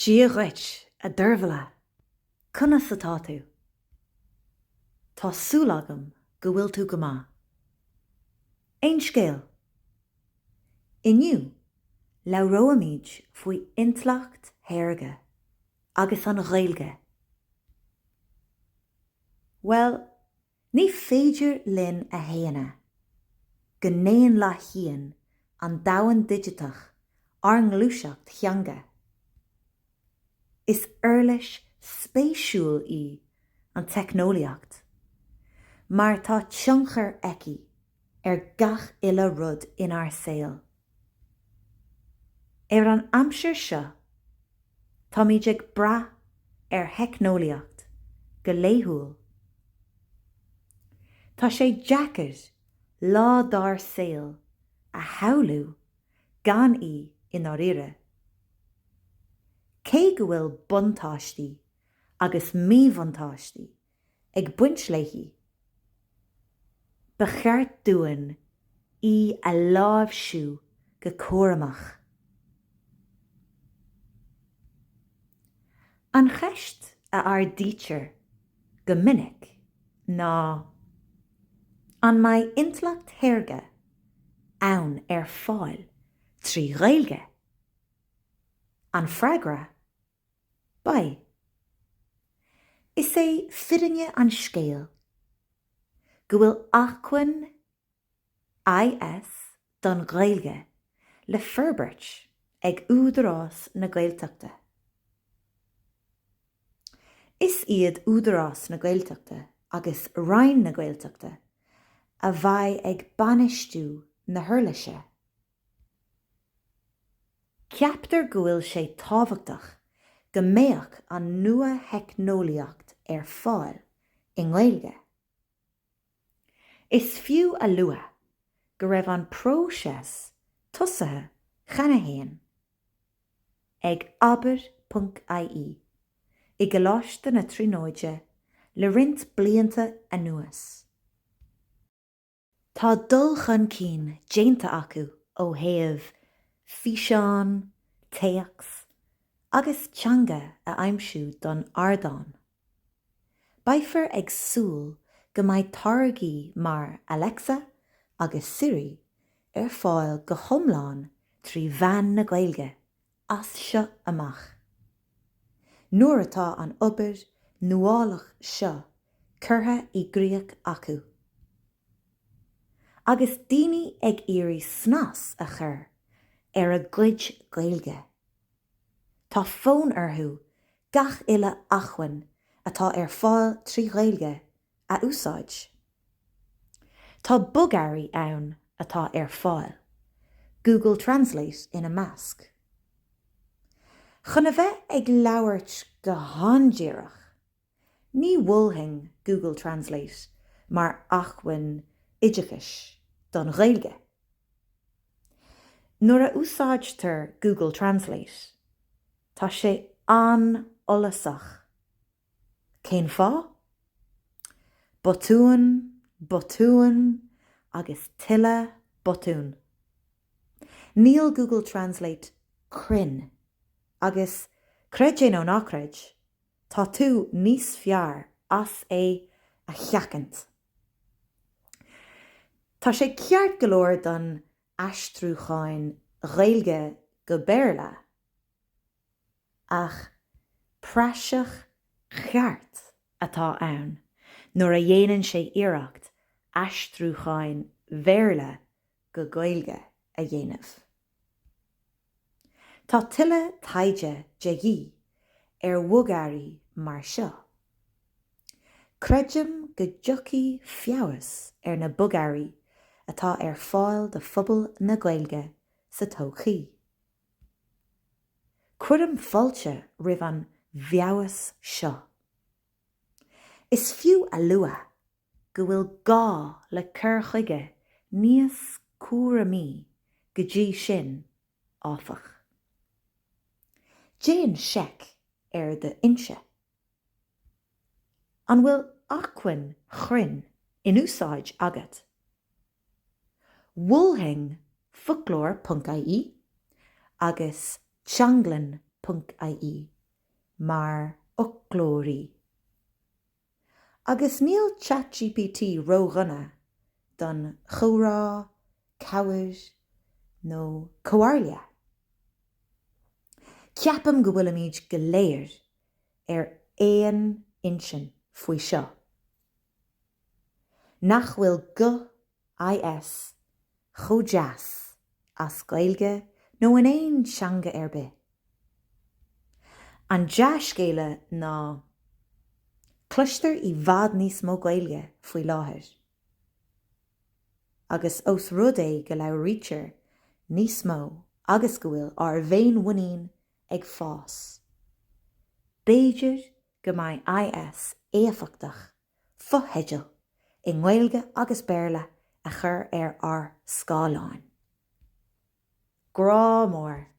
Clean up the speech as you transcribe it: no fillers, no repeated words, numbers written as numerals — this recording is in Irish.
Díoghait a d'urbhla, conna sa tá tú. Tá súlagam go bhfuil tú go maith. Ein scéal. Inniu, le roimid faoi intleacht théarga agus an ghaeilge. Well, ní féidir linn a héana, go néan le hían an dahan digitach ar an ngluaiseacht theanga. Is uirlis spéisiúil í an technoliacht, mar tá tionchar eici gach ile rud inar saol. An amsir seo, tá míid ag bra technoliacht go léithúil. Tá sé jacket lá dar saol a howlú gan í inar ire. Cé go bhfuil buntáistí agus míbhuntáistí ag buint léithí. Ba cheart dúin í a láimh siú go córamach. An cheist a ardítear go minic ná an mai intleacht théarga ann fáil trí ghaeilge. An freagra, bai. Is é firinne an scéal go bhfuil achcuin IS don ghaeilge le ferbeirt ag údarás na Gaeltachta. Is iad údarás na Gaeltachta agus rainn na Gaeltachta a bhaid ag banistú na thuirliise. Ceaptar go bhfuil sé tábhachtach go mbeadh an nua-theicneolaíocht fáil i Gaeilge. Is fiú a luath go raibh an próiseas tosathe cheana ag aber.ie i gcoláiste na tríonóide le rint blianta anuas. Tá dul chun cín déanta acu ó thaobh físeán, téacs agus teanga a aimsiú don ardán. Baifir ag súil go mbeidh táirgí mar Alexa agus Siri fáil go thomláin trí bhean na Gaeilge as seo amach. Nuair atá an obair nuálach seo curtha i gcríoch acu. Agus daoine ag iarraidh snas a chur a gcuid Gaeilge. Tá fón orthu gach ile achhain atá fáil trí Gaeilge a úsáid. Tá bugairí ann atá fáil, Google Translate ina measc. Chuna bheith ag labhairt go handéireach, ní bhfuilthing Google Translate mar achhain oideachais don Gaeilge. Nuair a úsáidtear Google Translate, tá sé an-olasach. Cén fá? Botúin agus tuile botún. Níl Google Translate crin agus creid nó nachreid, tá tú níos fearr as a cheacant. Tá sé ceart go leor don aistrúcháin Gaeilge go béarla, ach praseach cheart atá ann nuair a dhéanann sé iarracht aistrúcháin béarla go Gaeilge a dhéanamh. Tá tuile taide deagí bhuagairí mar seo. Creidim go dtiocfaí feabhas na bugairí atá fáil de phobal na Gaeilge sa tóchaí. Cuireann fáilte roimh an bheabhas seo. Is fiú a luath go bhfuil gá le cur chuige níos cuaireamí go dtí sin áfach. Déan seic de inse. An bhfuil achhain chruinn in úsáid agat. Bhuailthing folklore.ie agus teanglann mar ochlórí. Agus níl ChatGPT róghana don chórá, cabhair nó comhairle. Ceapam go bhfuil míid go léir éon insin faoi seo. Nach bhfuil go IS chomh deas as Gaeilge nó in éon seanga ar bith. An deascéile ná cloistear I bhfad níos mó Gaeilge faoi láthair. Agus os rud é go labhraítear níos mó agus go bhfuil ar bhéin bhuinín ag fás. Béidir go mbeidh IS éafachtaach fotheideal I Gaeilge agus Béarla a chur ar scáileáin. Grá mór.